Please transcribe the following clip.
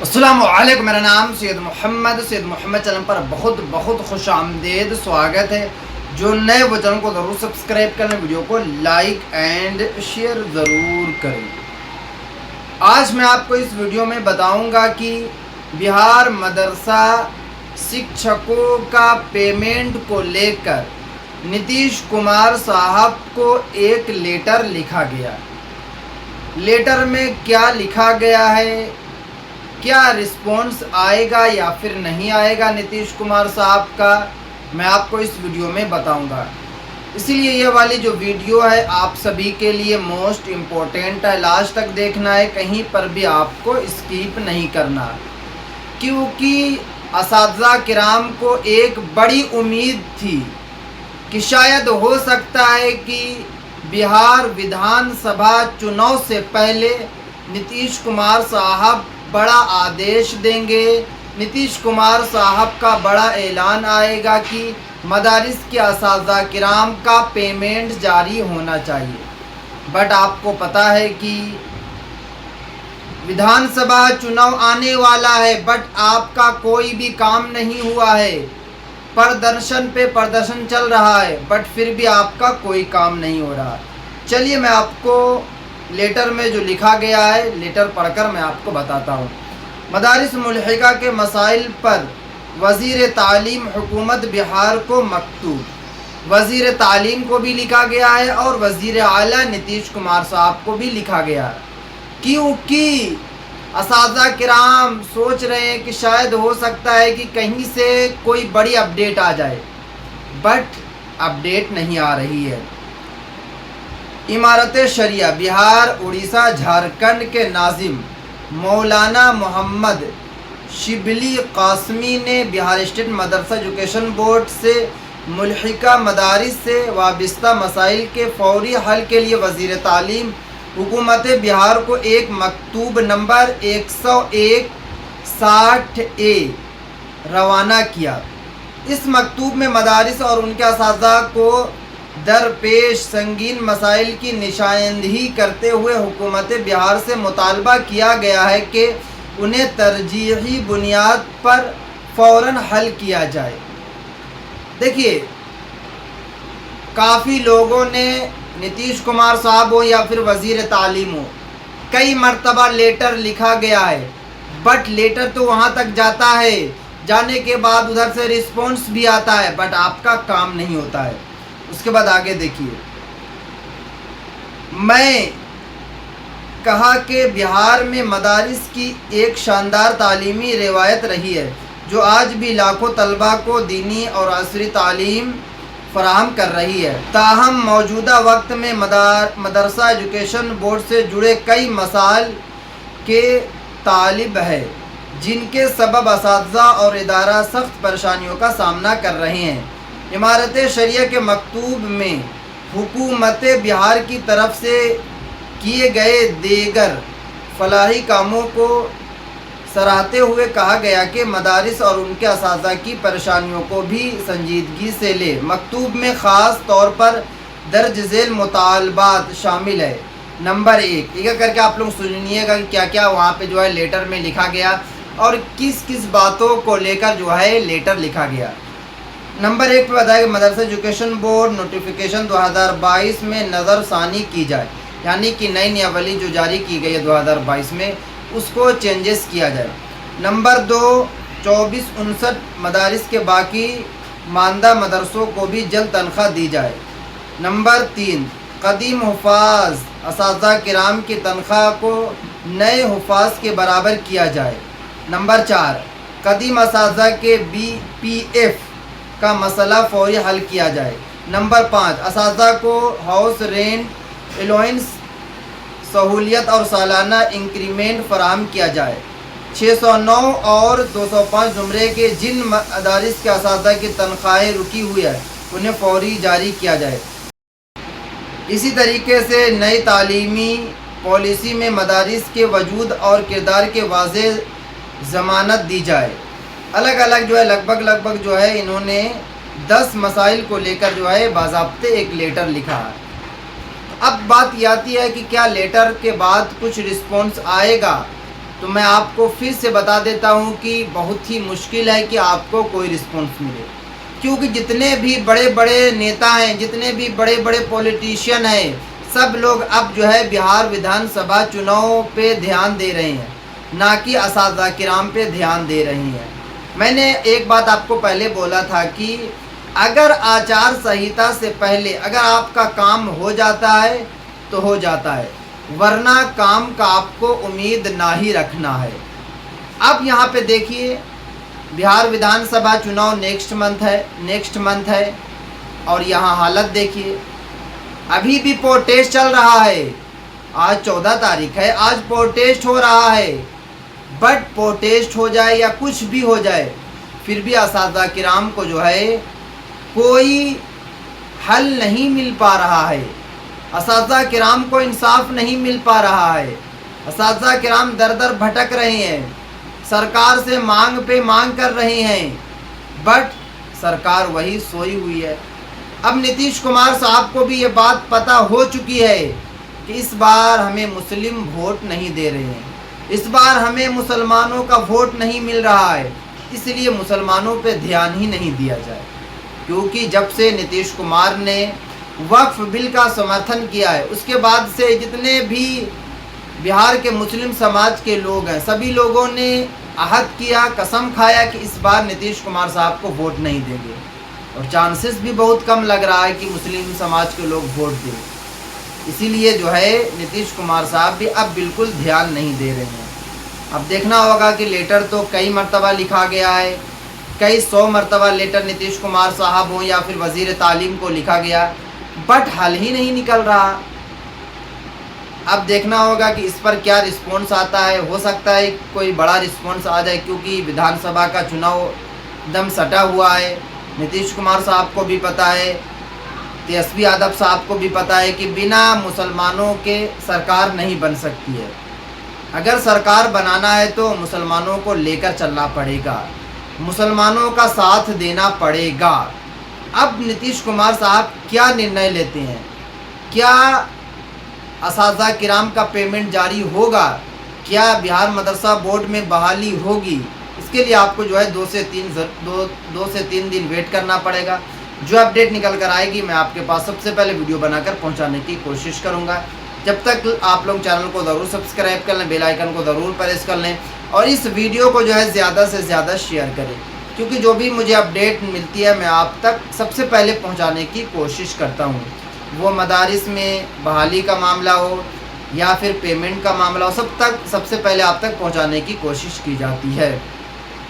السلام علیکم، میرا نام سید محمد چینل پر بہت بہت خوش آمدید، سواگت ہے۔ جو نئے وہ چینل کو ضرور سبسکرائب کریں، ویڈیو کو لائک اینڈ شیئر ضرور کریں۔ آج میں آپ کو اس ویڈیو میں بتاؤں گا کہ بہار مدرسہ شکشکوں کا پیمنٹ کو لے کر نتیش کمار صاحب کو ایک لیٹر لکھا گیا۔ لیٹر میں کیا لکھا گیا ہے، کیا رسپونس آئے گا یا پھر نہیں آئے گا نتیش کمار صاحب کا، میں آپ کو اس ویڈیو میں بتاؤں گا۔ اسی لیے یہ والی جو ویڈیو ہے آپ سبھی کے لیے موسٹ امپورٹنٹ ہے، لاسٹ تک دیکھنا ہے، کہیں پر بھی آپ کو اسکیپ نہیں کرنا، کیونکہ اساتذہ کرام کو ایک بڑی امید تھی کہ شاید ہو سکتا ہے کہ بہار ودھان سبھا چناؤ سے پہلے نتیش کمار صاحب بڑا آدیش دیں گے، نتیش کمار صاحب کا بڑا اعلان آئے گا کہ مدارس کے اساتذہ کرام کا پیمنٹ جاری ہونا چاہیے۔ بٹ آپ کو پتہ ہے کہ ودھان سبھا چناؤ آنے والا ہے، بٹ آپ کا کوئی بھی کام نہیں ہوا ہے، پردرشن پہ پردرشن چل رہا ہے، بٹ پھر بھی آپ کا کوئی کام نہیں ہو رہا۔ چلیے میں آپ کو لیٹر میں جو لکھا گیا ہے، لیٹر پڑھ کر میں آپ کو بتاتا ہوں۔ مدارس ملحقہ کے مسائل پر وزیر تعلیم حکومت بہار کو مکتوب، وزیر تعلیم کو بھی لکھا گیا ہے اور وزیر اعلیٰ نتیش کمار صاحب کو بھی لکھا گیا ہے، کیونکہ اساتذہ کرام سوچ رہے ہیں کہ شاید ہو سکتا ہے کہ کہیں سے کوئی بڑی اپڈیٹ آ جائے، بٹ اپڈیٹ نہیں آ رہی ہے۔ امارت شریعہ بہار، اڑیسہ، جھارکھنڈ کے ناظم مولانا محمد شبلی قاسمی نے بہار اسٹیٹ مدرسہ ایجوکیشن بورڈ سے ملحقہ مدارس سے وابستہ مسائل کے فوری حل کے لیے وزیر تعلیم حکومت بہار کو ایک مکتوب نمبر 101/60A روانہ کیا۔ اس مکتوب میں مدارس اور ان کے اساتذہ کو درپیش سنگین مسائل کی نشاندہی کرتے ہوئے حکومت بہار سے مطالبہ کیا گیا ہے کہ انہیں ترجیحی بنیاد پر فوراً حل کیا جائے۔ دیکھیے، کافی لوگوں نے نتیش کمار صاحب ہو یا پھر وزیر تعلیم ہو، کئی مرتبہ لیٹر لکھا گیا ہے، بٹ لیٹر تو وہاں تک جاتا ہے، جانے کے بعد ادھر سے رسپونس بھی آتا ہے، بٹ آپ کا کام نہیں ہوتا ہے۔ اس کے بعد آگے دیکھیے، میں کہا کہ بہار میں مدارس کی ایک شاندار تعلیمی روایت رہی ہے جو آج بھی لاکھوں طلباء کو دینی اور عصری تعلیم فراہم کر رہی ہے۔ تاہم موجودہ وقت میں مدرسہ ایجوکیشن بورڈ سے جڑے کئی مسائل کے طالب ہے، جن کے سبب اساتذہ اور ادارہ سخت پریشانیوں کا سامنا کر رہے ہیں۔ امارت شریعہ کے مکتوب میں حکومت بہار کی طرف سے کیے گئے دیگر فلاحی کاموں کو سراہتے ہوئے کہا گیا کہ مدارس اور ان کے اساتذہ کی پریشانیوں کو بھی سنجیدگی سے لے۔ مکتوب میں خاص طور پر درج ذیل مطالبات شامل ہے۔ نمبر 1، ایک کر کے آپ لوگ سنیے گا کہ کیا کیا وہاں پہ جو ہے لیٹر میں لکھا گیا اور کس کس باتوں کو لے کر جو ہے لیٹر لکھا گیا۔ نمبر 1 پہ بتایا کہ مدرسہ ایجوکیشن بورڈ نوٹیفیکیشن 2022 میں نظر ثانی کی جائے، یعنی کہ نئی نیاولی جو جاری کی گئی ہے 2022 میں، اس کو چینجز کیا جائے۔ نمبر 2، 2459 مدارس کے باقی ماندہ مدرسوں کو بھی جلد تنخواہ دی جائے۔ نمبر 3، قدیم حفاظ اساتذہ کرام کی تنخواہ کو نئے حفاظ کے برابر کیا جائے۔ نمبر 4، قدیم اساتذہ کے BPF کا مسئلہ فوری حل کیا جائے۔ نمبر 5، اساتذہ کو ہاؤس رینٹ ایلوئنس سہولیت اور سالانہ انکریمنٹ فراہم کیا جائے۔ 609 اور 205 زمرے کے جن مدارس کے اساتذہ کی تنخواہیں رکی ہوئی ہے انہیں فوری جاری کیا جائے۔ اسی طریقے سے نئی تعلیمی پالیسی میں مدارس کے وجود اور کردار کے واضح ضمانت دی جائے۔ الگ الگ جو ہے لگ بھگ جو ہے انہوں نے 10 مسائل کو لے کر جو ہے باضابطے ایک لیٹر لکھا ہے۔ اب بات یہ آتی ہے کہ کیا لیٹر کے بعد کچھ رسپونس آئے گا، تو میں آپ کو پھر سے بتا دیتا ہوں کہ بہت ہی مشکل ہے کہ آپ کو کوئی رسپانس ملے، کیونکہ جتنے بھی بڑے بڑے نیتا ہیں، جتنے بھی بڑے بڑے پولیٹیشین ہیں، سب لوگ اب جو ہے بہار ودھان سبھا چناؤ پہ دھیان دے رہے ہیں، نہ کہ اساتذہ کرام پہ دھیان دے رہے ہیں۔ میں نے ایک بات آپ کو پہلے بولا تھا کہ اگر آچار سنہتا سے پہلے اگر آپ کا کام ہو جاتا ہے تو ہو جاتا ہے، ورنہ کام کا آپ کو امید نہ ہی رکھنا ہے۔ اب یہاں پہ دیکھیے، بہار ودھان سبھا چناؤ نیکسٹ منتھ ہے، اور یہاں حالت دیکھیے، ابھی بھی پروٹیسٹ چل رہا ہے۔ آج 14 تاریخ ہے، آج پروٹیسٹ ہو رہا ہے، بٹ پروٹیسٹ ہو جائے یا کچھ بھی ہو جائے، پھر بھی اساتذہ کرام کو جو ہے کوئی حل نہیں مل پا رہا ہے، اساتذہ کرام کو انصاف نہیں مل پا رہا ہے، اساتذہ کرام در در بھٹک رہے ہیں، سرکار سے مانگ پہ مانگ کر رہے ہیں، بٹ سرکار وہی سوئی ہوئی ہے۔ اب نتیش کمار صاحب کو بھی یہ بات پتہ ہو چکی ہے کہ اس بار ہمیں مسلم ووٹ نہیں دے رہے ہیں، اس بار ہمیں مسلمانوں کا ووٹ نہیں مل رہا ہے، اس لیے مسلمانوں پہ دھیان ہی نہیں دیا جائے۔ کیونکہ جب سے نتیش کمار نے وقف بل کا سمرتھن کیا ہے، اس کے بعد سے جتنے بھی بہار کے مسلم سماج کے لوگ ہیں، سبھی لوگوں نے عہد کیا، قسم کھایا کہ اس بار نتیش کمار صاحب کو ووٹ نہیں دیں گے، اور چانسز بھی بہت کم لگ رہا ہے کہ مسلم سماج کے لوگ ووٹ دیں۔ اسی لیے جو ہے نتیش کمار صاحب بھی اب بالکل دھیان نہیں دے رہے ہیں۔ اب دیکھنا ہوگا کہ لیٹر تو کئی مرتبہ لکھا گیا ہے، کئی 100 مرتبہ لیٹر نتیش کمار صاحب ہوں یا پھر وزیر تعلیم کو لکھا گیا، بٹ حل ہی نہیں نکل رہا۔ اب دیکھنا ہوگا کہ اس پر کیا رسپونس آتا ہے، ہو سکتا ہے کوئی بڑا رسپونس آ جائے، کیونکہ ودھان سبھا کا چناؤ دم سٹا ہوا ہے۔ نتیش کمار صاحب کو بھی پتہ ہے، تیجسوی یادو صاحب کو بھی پتہ ہے کہ بنا مسلمانوں کے سرکار نہیں بن سکتی ہے۔ اگر سرکار بنانا ہے تو مسلمانوں کو لے کر چلنا پڑے گا، مسلمانوں کا ساتھ دینا پڑے گا۔ اب نتیش کمار صاحب کیا نرنے لیتے ہیں؟ کیا اساتذہ کرام کا پیمنٹ جاری ہوگا؟ کیا بہار مدرسہ بورڈ میں بحالی ہوگی؟ اس کے لیے آپ کو جو ہے 2 سے 3 دن ویٹ کرنا پڑے گا۔ جو اپڈیٹ نکل کر آئے گی میں آپ کے پاس سب سے پہلے ویڈیو بنا کر پہنچانے کی کوشش کروں گا۔ جب تک آپ لوگ چینل کو ضرور سبسکرائب کر لیں، بیل آئیکن کو ضرور پریس کر لیں، اور اس ویڈیو کو جو ہے زیادہ سے زیادہ شیئر کریں، کیونکہ جو بھی مجھے اپڈیٹ ملتی ہے میں آپ تک سب سے پہلے پہنچانے کی کوشش کرتا ہوں۔ وہ مدارس میں بحالی کا معاملہ ہو یا پھر پیمنٹ کا معاملہ ہو، سب سے پہلے آپ تک پہنچانے کی کوشش کی جاتی ہے۔